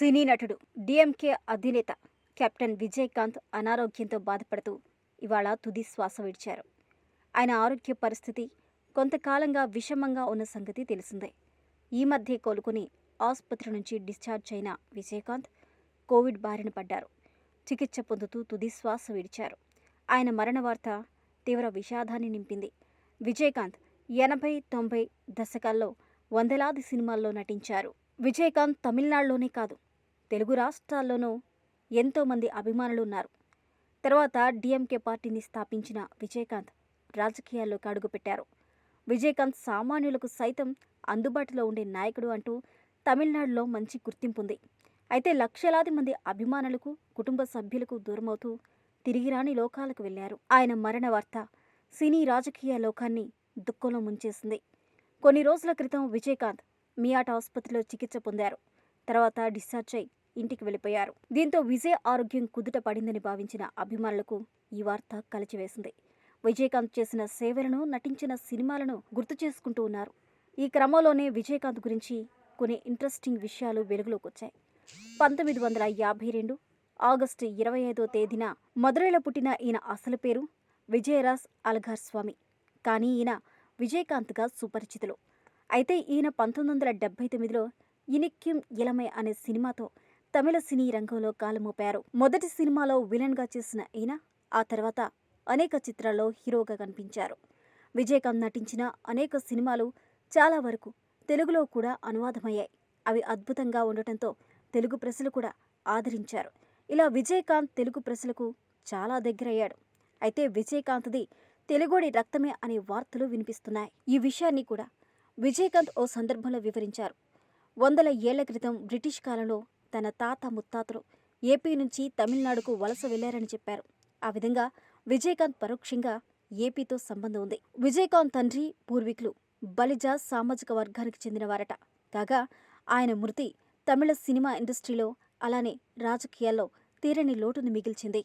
సినీ నటుడు డీఎంకే అధినేత కెప్టెన్ విజయకాంత్ అనారోగ్యంతో బాధపడుతూ ఇవాళ తుది శ్వాస విడిచారు. ఆయన ఆరోగ్య పరిస్థితి కొంతకాలంగా విషమంగా ఉన్న సంగతి తెలిసిందే. ఈ మధ్య కోలుకుని ఆసుపత్రి నుంచి డిశ్చార్జ్ అయిన విజయకాంత్ కోవిడ్ బారిన పడ్డారు. చికిత్స పొందుతూ తుది శ్వాస విడిచారు. ఆయన మరణ వార్త తీవ్ర విషాదాన్ని నింపింది. విజయకాంత్ 80-90 దశకాల్లో వందలాది సినిమాల్లో నటించారు. విజయకాంత్ తమిళనాడులోనే కాదు, తెలుగు రాష్ట్రాల్లోనూ ఎంతోమంది అభిమానులు ఉన్నారు. తర్వాత డీఎంకే పార్టీని స్థాపించిన విజయకాంత్ రాజకీయాల్లోకి అడుగుపెట్టారు. విజయకాంత్ సామాన్యులకు సైతం అందుబాటులో ఉండే నాయకుడు అంటూ తమిళనాడులో మంచి గుర్తింపుంది. అయితే లక్షలాది మంది అభిమానులకు, కుటుంబ సభ్యులకు దూరమవుతూ తిరిగిరాని లోకాలకు వెళ్లారు. ఆయన మరణ వార్త సినీ రాజకీయ లోకాన్ని దుఃఖంలో ముంచేసింది. కొన్ని రోజుల క్రితం విజయకాంత్ మియాట్ ఆసుపత్రిలో చికిత్స పొందారు. తర్వాత డిశ్చార్జ్ అయి ఇంటికి వెళ్ళిపోయారు. దీంతో విజయ్ ఆరోగ్యం కుదుట పడిందని భావించిన అభిమానులకు ఈ వార్త కలిచివేసింది. విజయకాంత్ చేసిన సేవలను, నటించిన సినిమాలను గుర్తు చేసుకుంటూ ఉన్నారు. ఈ క్రమంలోనే విజయకాంత్ గురించి కొన్ని ఇంట్రెస్టింగ్ విషయాలు వెలుగులోకి వచ్చాయి. 1952 ఆగస్టు 25వ తేదీన మదురైలో పుట్టిన ఈయన అసలు పేరు విజయరాజ్ అలగార్ స్వామి. కానీ ఈయన విజయకాంత్గా సుపరిచితులు. అయితే ఈయన 1979లో ఇనిక్యం ఇలమై అనే సినిమాతో తమిళ సినీ రంగంలో కాలుమోపారు. మొదటి సినిమాలో విలన్గా చేసిన ఈయన ఆ తర్వాత అనేక చిత్రాల్లో హీరోగా కనిపించారు. విజయకాంత్ నటించిన అనేక సినిమాలు చాలా వరకు తెలుగులో కూడా అనువాదమయ్యాయి. అవి అద్భుతంగా ఉండటంతో తెలుగు ప్రజలు కూడా ఆదరించారు. ఇలా విజయకాంత్ తెలుగు ప్రజలకు చాలా దగ్గరయ్యాడు. అయితే విజయకాంత్ది తెలుగోడి రక్తమే అనే వార్తలు వినిపిస్తున్నాయి. ఈ విషయాన్ని కూడా విజయకాంత్ ఓ సందర్భంలో వివరించారు. 100 ఏళ్ల క్రితం బ్రిటిష్ కాలంలో తన తాత ముత్తాతలు ఏపీ నుంచి తమిళనాడుకు వలస వెళ్లారని చెప్పారు. ఆ విధంగా విజయకాంత్ పరోక్షంగా ఏపీతో సంబంధం ఉంది. విజయకాంత్ తండ్రి పూర్వీకులు బలిజ సామాజిక వర్గానికి చెందినవారట. కాగా ఆయన మృతి తమిళ సినిమా ఇండస్ట్రీలో అలానే రాజకీయాల్లో తీరని లోటును మిగిల్చింది.